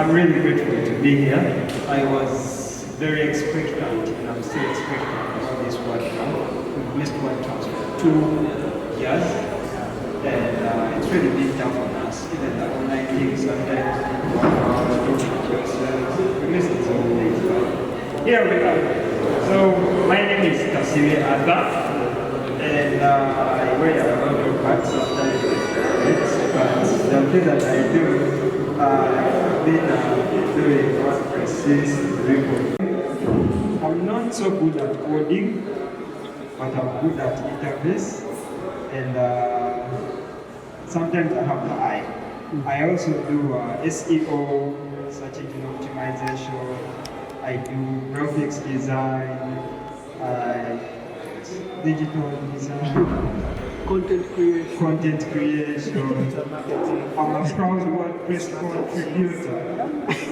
I'm really grateful to be here. I was very expectant, and I'm still expectant about this WordCamp. We've missed WordCamp for 2 years, and it's really been tough on us. Even the online things sometimes, we missed it all days, but here we are. So, my name is Kasirye, and I wear a lot of hats sometimes, but the thing that I do, I've been doing WordPress since the record. I'm not so good at coding, but I'm good at interface, and sometimes I have the eye. I also do SEO, search engine optimization. I do graphics design, digital design. Content creation. I'm a proud WordPress contributor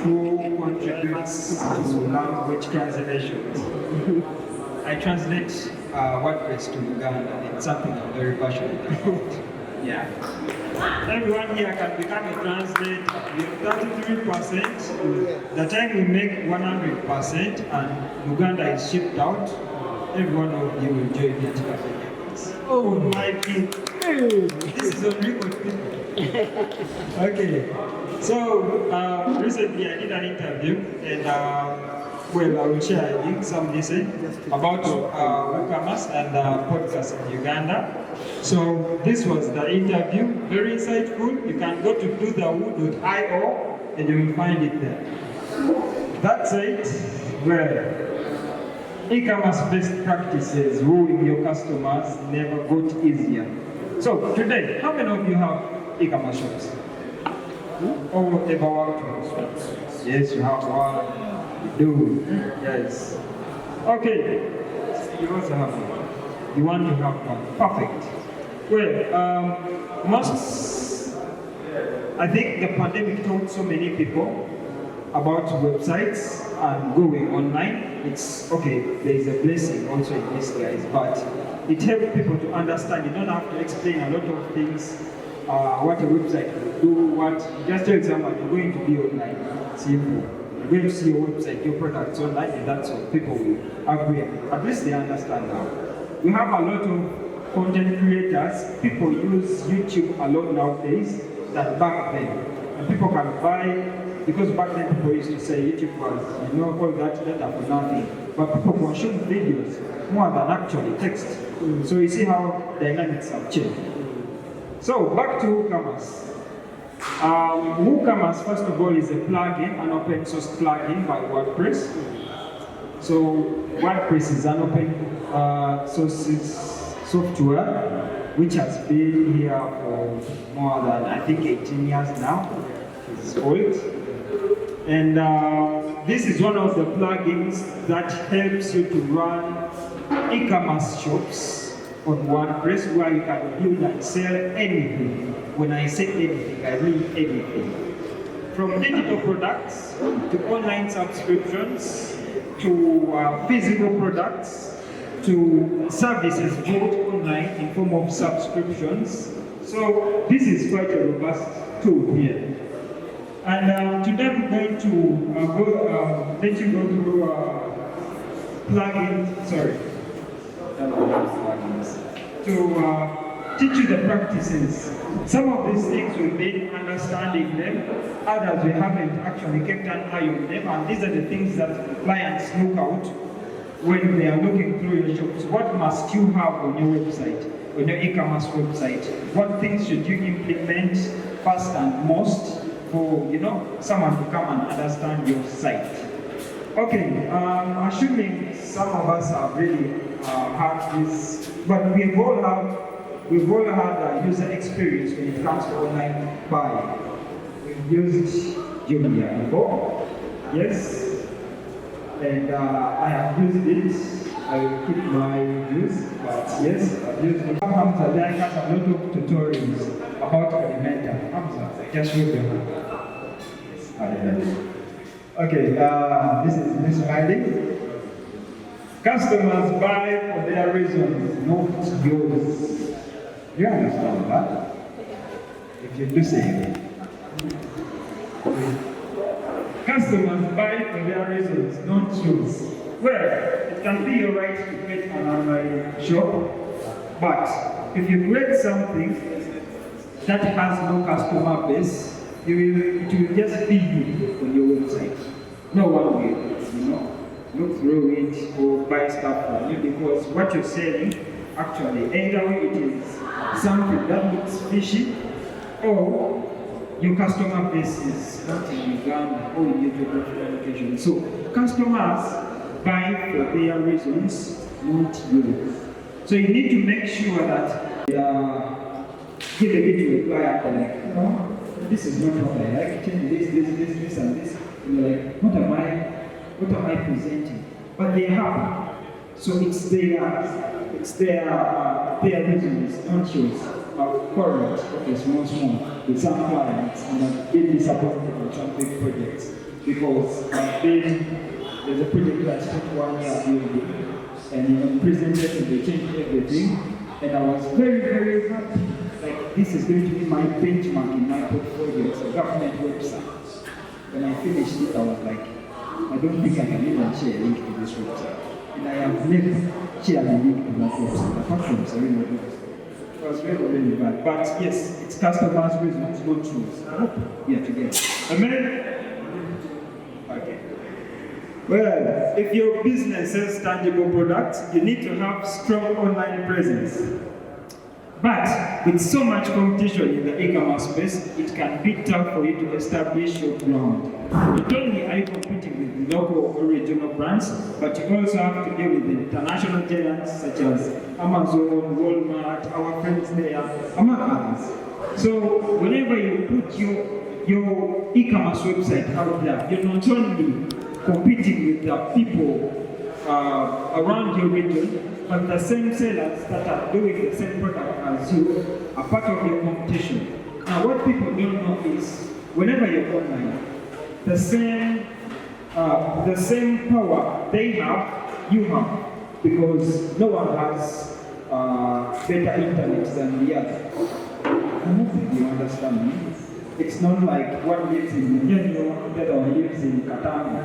who contributes to language translations. I translate WordPress to Uganda. It's something I'm very passionate about. Yeah. Everyone here can become a translator. We have 33%. The time we make 100% and Uganda is shipped out, every one of you will join me at Cafe. Oh my God. This is on record. Okay. So recently I did an interview and well, I will share a link, some listen about WooCommerce and podcasts in Uganda. So this was the interview, very insightful. You can go to dothewood.io and you will find it there. That's it. Well, e-commerce best practices wooing your customers never got easier. So today, how many of you have e-commerce shops? Or ever worked with? Yes, you have one. You do. Yes. Okay. You also have one. You want to have one. Perfect. Well, I think the pandemic taught so many people about websites and going online. It's okay, there is a blessing also in this, guys, but it helps people to understand. You don't have to explain a lot of things, what a website will do, just tell someone you're going to be online. Simple. You're going to see your website, your products online, and that's all. People will agree. At least they understand now. We have a lot of content creators. People use YouTube a lot nowadays than back then. And people can buy. Because back then people used to say YouTube was, all that data for nothing. But people consume videos more than actually text. So you see how dynamics have changed. So back to WooCommerce. WooCommerce, first of all, is a plugin, an open source plugin by WordPress. So WordPress is an open source software which has been here for more than, I think, 18 years now. It's old. And this is one of the plugins that helps you to run e-commerce shops on WordPress where you can build and sell anything. When I say anything, I mean anything. From digital products to online subscriptions to physical products to services built online in form of subscriptions. So this is quite a robust tool here. And today I'm going to let you go through plugins, to teach you the practices. Some of these things we've been understanding them, others we haven't actually kept an eye on them, and these are the things that clients look out when they are looking through your shops. What must you have on your website, on your e-commerce website? What things should you implement first and most for someone to come and understand your site? Okay, assuming some of us have really had this, but we've all had user experience when it comes to online buying. We've used Jinja before, yes, and I have used it. I will keep my use, but yes, I've used it. Hamza, there has a lot of tutorials about Elementor. Hamza, just raise your hand. Okay, this is Miss Riley. Customers buy for their reasons, not yours. You understand that? If you do say it. customers buy for their reasons, not choose. Well, it can be your right to create an online shop, but if you create something that has no customer base, it will just be you on your website. No one will, look through it or buy stuff from you, because what you're selling, actually, either way it is something that looks fishy, or your customer base is not in Uganda or in your geographical location. So customers buy for their reasons, not you. So you need to make sure that give it to a client like, no, this is not what I like, change this and this. And you're like, what am I presenting? But they're happy. So it's their reasons, not yours. Current, okay, small, with some clients, and I've been disappointed on some big projects because there's a project that took 1 year building, and presented and they changed everything, and I was very, very happy. Like, this is going to be my benchmark in my portfolio. It's a government website. When I finished it, I was like, I don't think I can even share a link to this website. And I have never shared a link to that website, apart from Serena. It was really, really bad. But yes, it's customers' reasons, not choose. I hope we are together. Amen? Okay. Well, if your business sells tangible products, you need to have strong online presence. But with so much competition in the e-commerce space, it can be tough for you to establish your brand. Not only are you competing with local or regional brands, but you also have to deal with international giants such as Amazon, Walmart, our friends there, among others. So whenever you put your e-commerce website out there, you're not only competing with the people around your region, but the same sellers that are doing the same product as you are part of your competition. Now, what people don't know is, whenever you're online, the same power they have, you have, because no one has better internet than the other. I don't think you understand me. It's not like one lives in Jinja, the other one lives in Katanga,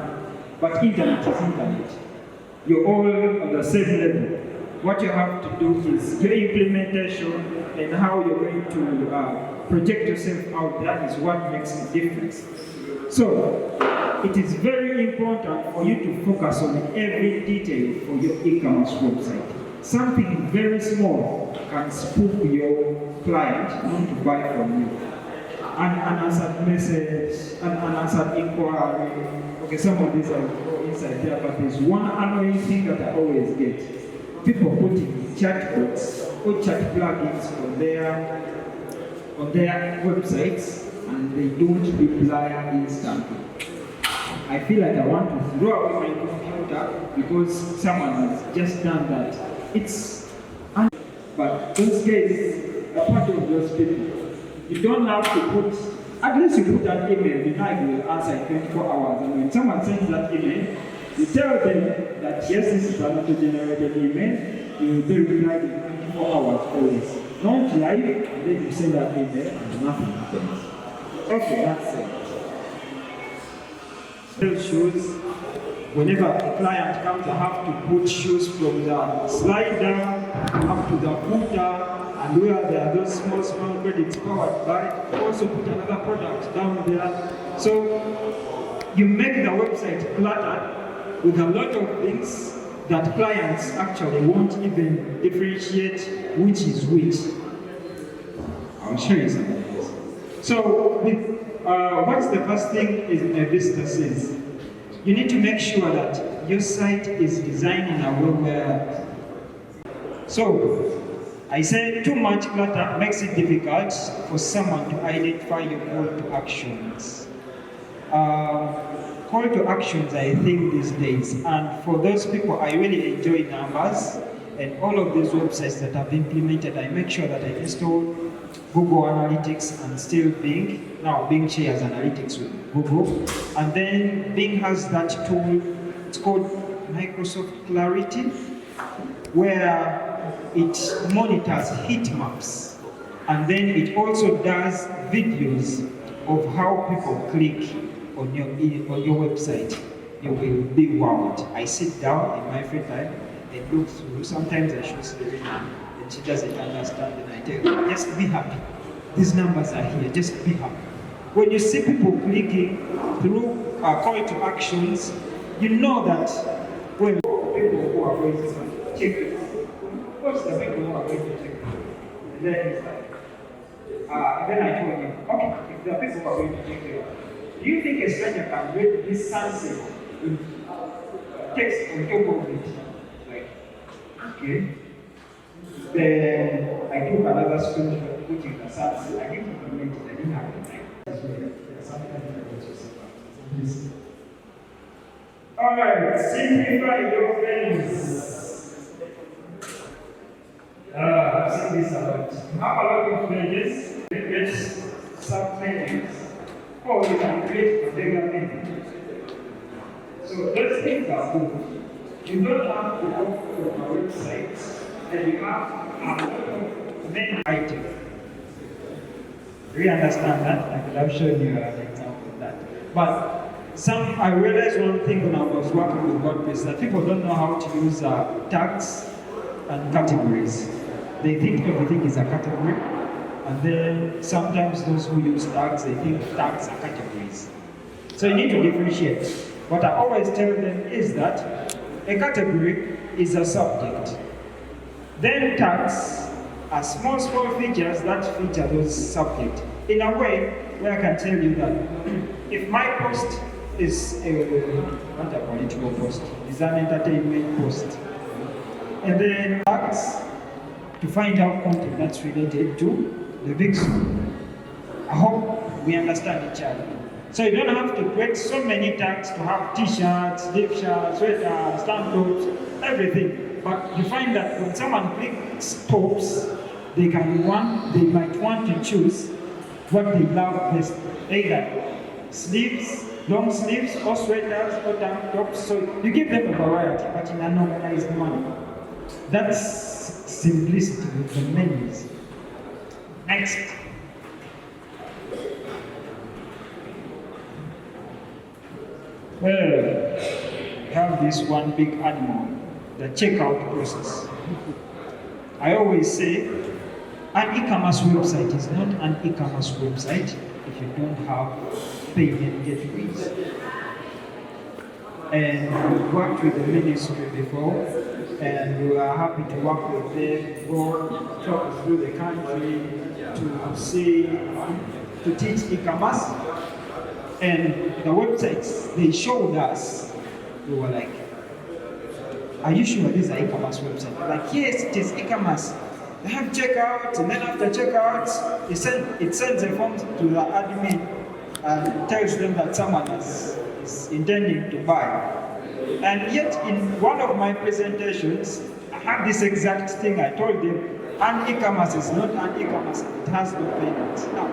but internet is internet. You're all on the same level. What you have to do is your implementation and how you're going to project yourself out there is what makes a difference. So, it is very important for you to focus on every detail for your e-commerce website. Something very small can spook your client not to buy from you. An unanswered message, an unanswered inquiry. Okay, some of these are inside there, but there's one annoying thing that I always get. People putting chatbots or chat plugins on their websites, and they don't reply instantly. I feel like I want to throw away my computer because someone has just done that. But those guys are part of those people. You don't have to put, at least you put an email, the guy will answer in 24 hours. And when someone sends that email, you tell them that yes, this is an auto-generated email, you will be replied in 24 hours always. Don't lie, and then you send that email and nothing happens. Okay, that's it. Shoes. Whenever a client comes, I have to put shoes from the slider up to the footer, and where there are those small credits powered by, also put another product down there. So you make the website cluttered with a lot of things that clients actually won't even differentiate which is which. I'll show you some of this. So what's the first thing is a visitor says? You need to make sure that your site is designed in a way where, so I say too much clutter makes it difficult for someone to identify your call to actions. Call to actions, I think, these days, and for those people, I really enjoy Numbers, and all of these websites that I've implemented, I make sure that I install Google Analytics and still Bing. Now Bing shares analytics with Google, and then Bing has that tool, it's called Microsoft Clarity, where it monitors heat maps, and then it also does videos of how people click on your website, you will be wowed. I sit down in my free time and look through. Sometimes I show Serena and she doesn't understand, and I tell her, just be happy. These numbers are here, just be happy. When you see people clicking through call to actions, you know that when people who are going to check it, of course the people who are going to check it, and then it's like, then I told him, okay, if the people who are going to check it, do you think a stranger can read this sunset with text on top of it? Like, okay. Then I took another screenshot, which is the sunset. I didn't implement it, I didn't have the time. Alright, simplify your friends. I've seen this a lot. You have a lot of pages, pages, sub-pages, or you can create a bigger page. So those things are good. You don't have to go to our website and you have a lot of main items. Do you understand that? I could have shown you an example of that. But I realized one thing when I was working with WordPress, that people don't know how to use tags and categories. They think everything is a category, and then sometimes those who use tags, they think tags are categories. So you need to differentiate. What I always tell them is that a category is a subject. Then tags are small features that feature those subjects. In a way where I can tell you that if my post is not a political post, it's an entertainment post, and then tags to find out content that's related to the big school. I hope we understand each other. So you don't have to create so many tags to have t-shirts, sleeve shirts, sweaters, tank tops, everything. But you find that when someone clicks tops, they might want to choose what they love best, either sleeves, long sleeves, or sweaters, or tank tops. So you give them a variety, but in a normalized manner. That's simplicity with the menus. Next. Well, we have this one big animal, the checkout process. I always say, an e-commerce website is not an e-commerce website if you don't have payment gateways. And we've worked with the ministry before, and we are happy to work with them, go talk through the country to teach e-commerce. And the websites they showed us, we were like, are you sure this is an e-commerce website? We're like, yes, it is e-commerce. They have checkouts, and then after checkouts, it sends a form to the admin and tells them that someone is intending to buy. And yet, in one of my presentations, I had this exact thing. I told them, an e-commerce is not an e-commerce, it has no payments. Now,